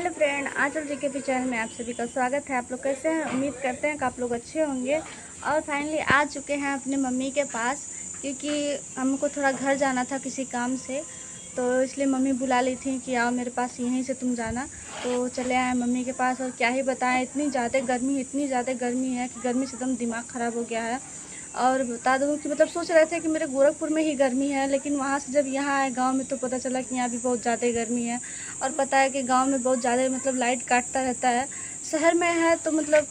Hello friend, आंचल GK channel में आप सभी का स्वागत है। आप लोग कैसे हैं? उम्मीद करते हैं कि आप लोग अच्छे होंगे। और फाइनली आ चुके हैं अपने मम्मी के पास, क्योंकि हमको थोड़ा घर जाना था किसी काम से, तो इसलिए मम्मी बुला ली थी कि आओ मेरे पास, यहीं से तुम जाना। तो चले आए मम्मी के पास। और क्या ही बताएं, इतनी ज़्यादा गर्मी है कि गर्मी से एकदम दिमाग ख़राब हो गया है। और बता दूँ कि मतलब सोच रहे थे कि मेरे गोरखपुर में ही गर्मी है, लेकिन वहाँ से जब यहाँ आए गांव में तो पता चला कि यहाँ भी बहुत ज़्यादा गर्मी है। और पता है कि गांव में बहुत ज़्यादा मतलब लाइट काटता रहता है। शहर में है तो मतलब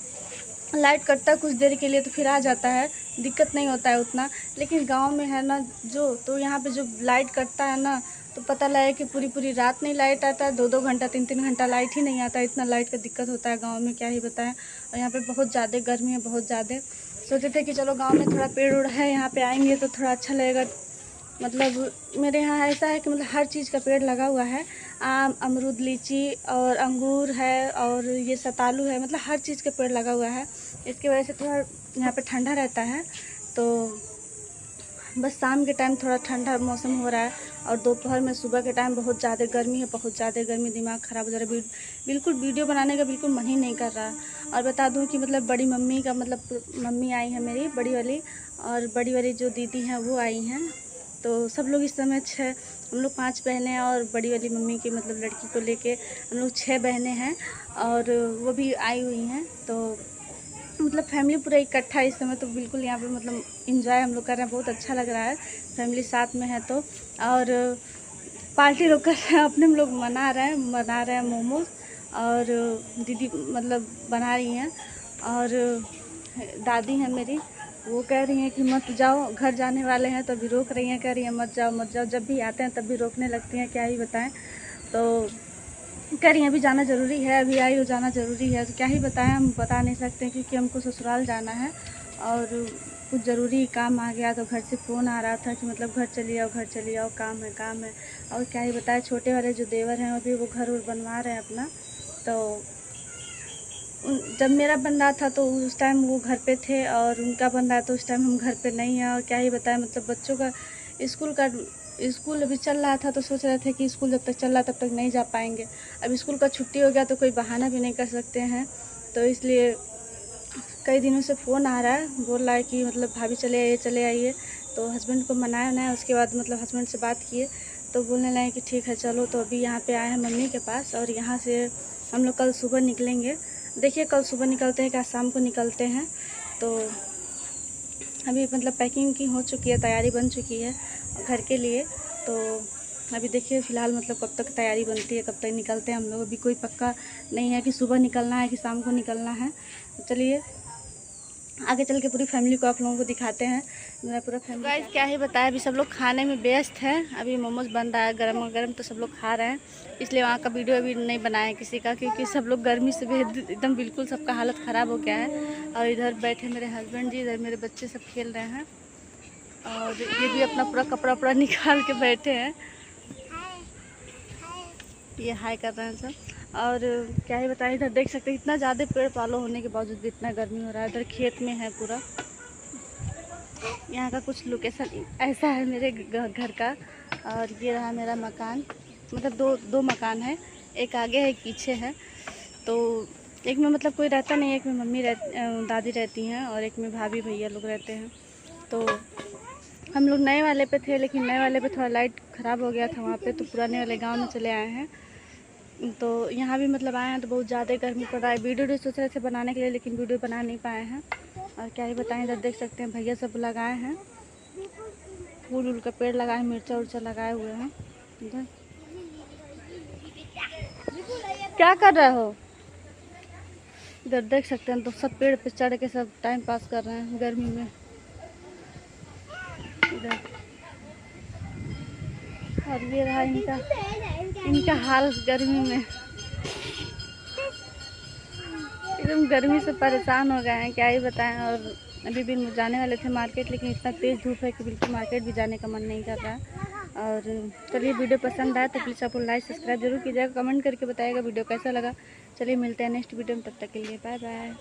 लाइट कटता कुछ देर के लिए तो फिर आ जाता है, दिक्कत नहीं होता है उतना। लेकिन गांव में है ना जो, तो यहाँ पे जो लाइट कटता है ना, तो पता लगे कि पूरी पूरी रात नहीं लाइट आता है, 2-2 घंटा 3-3 घंटा लाइट ही नहीं आता। इतना लाइट का दिक्कत होता है गांव में, क्या ही बताएं। और यहाँ पे बहुत ज़्यादा गर्मी है, बहुत ज़्यादा। सोचे थे कि चलो गांव में थोड़ा पेड़ उड़ है, यहाँ पे आएंगे तो थोड़ा अच्छा लगेगा। मतलब मेरे यहाँ ऐसा है कि मतलब हर चीज़ का पेड़ लगा हुआ है। आम, अमरूद, लीची और अंगूर है, और ये सतालू है, मतलब हर चीज़ का पेड़ लगा हुआ है। इसकी वजह से थोड़ा यहाँ पे ठंडा रहता है। तो बस शाम के टाइम थोड़ा ठंडा मौसम हो रहा है, और दोपहर में, सुबह के टाइम बहुत ज़्यादा गर्मी है, बहुत ज़्यादा गर्मी। दिमाग ख़राब हो जा रहा है, बिल्कुल वीडियो बनाने का बिल्कुल मन ही नहीं कर रहा। और बता दूं कि मतलब बड़ी मम्मी का मतलब मम्मी आई है मेरी बड़ी वाली, और बड़ी वाली जो दीदी हैं वो आई हैं। तो सब लोग इस समय हम लोग 5 बहनें, और बड़ी वाली मम्मी की मतलब लड़की को लेके हम लोग 6 बहनें हैं, और वो भी आई हुई हैं। तो मतलब फैमिली पूरा इकट्ठा इस समय, तो बिल्कुल यहाँ पे मतलब इंजॉय हम लोग कर रहे हैं, बहुत अच्छा लग रहा है फैमिली साथ में है तो। और पार्टी लोग कर रहे हैं, अपने हम लोग मना रहे हैं मोमोज, और दीदी मतलब बना रही हैं। और दादी हैं मेरी, वो कह रही हैं कि मत जाओ, घर जाने वाले हैं, तो अभी रोक रही हैं, कह रही हैं मत जाओ मत जाओ। जब भी आते हैं तब भी रोकने लगती हैं, क्या ही बताएं। तो कह रही हैं अभी जाना ज़रूरी है, अभी आई हो, जाना ज़रूरी है। तो क्या ही बताएं, हम बता नहीं सकते, क्योंकि हमको ससुराल जाना है और कुछ ज़रूरी काम आ गया। तो घर से फ़ोन आ रहा था कि मतलब घर चली आओ, घर चली आओ, काम है काम है। और क्या ही बताएं, छोटे वाले जो देवर हैं अभी वो घर बनवा रहे हैं अपना। तो जब मेरा बन रहा था तो उस टाइम वो घर पे थे, और उनका बन रहा तो उस टाइम हम घर पे नहीं हैं। और क्या ही बताएं, मतलब बच्चों का स्कूल अभी चल रहा था, तो सोच रहे थे कि स्कूल जब तक चल रहा तब तक नहीं जा पाएंगे। अब स्कूल का छुट्टी हो गया तो कोई बहाना भी नहीं कर सकते हैं। तो इसलिए कई दिनों से फ़ोन आ रहा है, बोल रहा है कि मतलब भाभी चले आइए। तो हस्बैंड को मनाया, उसके बाद मतलब हस्बैंड से बात किए तो बोलने लगे कि ठीक है चलो। तो अभी यहाँ पे आए हैं मम्मी के पास, और यहाँ से हम लोग कल सुबह निकलेंगे। देखिए कल सुबह निकलते हैं, क्या शाम को निकलते हैं। तो अभी मतलब पैकिंग की हो चुकी है, तैयारी बन चुकी है घर के लिए। तो अभी देखिए फ़िलहाल मतलब कब तक तैयारी बनती है, कब तक निकलते हैं हम लोग। अभी कोई पक्का नहीं है कि सुबह निकलना है कि शाम को निकलना है। तो चलिए आगे चल के पूरी फैमिली को आप लोगों को दिखाते हैं, मेरा पूरा फैमिली। गाइस क्या ही बताया, अभी सब लोग खाने में व्यस्त हैं। अभी मोमोज बन रहा है गरम गरम, तो सब लोग खा रहे हैं, इसलिए वहाँ का वीडियो अभी नहीं बनाया किसी का, क्योंकि सब लोग गर्मी से एकदम बिल्कुल सबका हालत ख़राब हो गया है। और इधर बैठे मेरे हस्बैंड जी, इधर मेरे बच्चे सब खेल रहे हैं, और ये भी अपना पूरा कपड़ा वपड़ा निकाल के बैठे हैं, ये हाय कर रहे हैं सब। और क्या ही बताएं, इधर देख सकते हैं इतना ज़्यादा पेड़ पालो होने के बावजूद भी इतना गर्मी हो रहा है। इधर खेत में है पूरा। यहाँ का कुछ लोकेशन ऐसा है मेरे घर का। और ये रहा मेरा मकान, मतलब दो मकान है, एक आगे है एक पीछे है। तो एक में मतलब कोई रहता नहीं है, एक में मम्मी दादी रहती हैं, और एक में भाभी भैया लोग रहते हैं। तो हम लोग नए वाले पे थे, लेकिन नए वाले पे थोड़ा लाइट ख़राब हो गया था वहाँ पे, तो पुराने वाले गांव में चले आए हैं। तो यहाँ भी मतलब आए हैं तो बहुत ज़्यादा गर्मी पड़ रहा है। वीडियो सोच रहे थे बनाने के लिए, लेकिन वीडियो बना नहीं पाए हैं। और क्या ही बताएं, इधर देख सकते हैं भैया सब लगाए हैं, फूल उल का पेड़ लगाए, मिर्चा उर्चा लगाए हुए हैं। इधर क्या कर रहे हो? इधर देख सकते हैं तो सब पेड़ पे चढ़ के सब टाइम पास कर रहे हैं गर्मी में इधर। और ये रहा इनका हाल गर्मी में, एकदम गर्मी से परेशान हो गए हैं, क्या ही बताएं। और अभी भी जाने वाले थे मार्केट, लेकिन इतना तेज़ धूप है कि बिल्कुल मार्केट भी जाने का मन नहीं कर रहा है। और चलिए वीडियो पसंद आया तो प्लीज़ आप लाइक सब्सक्राइब जरूर कीजिएगा, कमेंट करके बताइएगा वीडियो कैसा लगा। चलिए मिलते हैं नेक्स्ट वीडियो में, तब तक के लिए बाय बाय।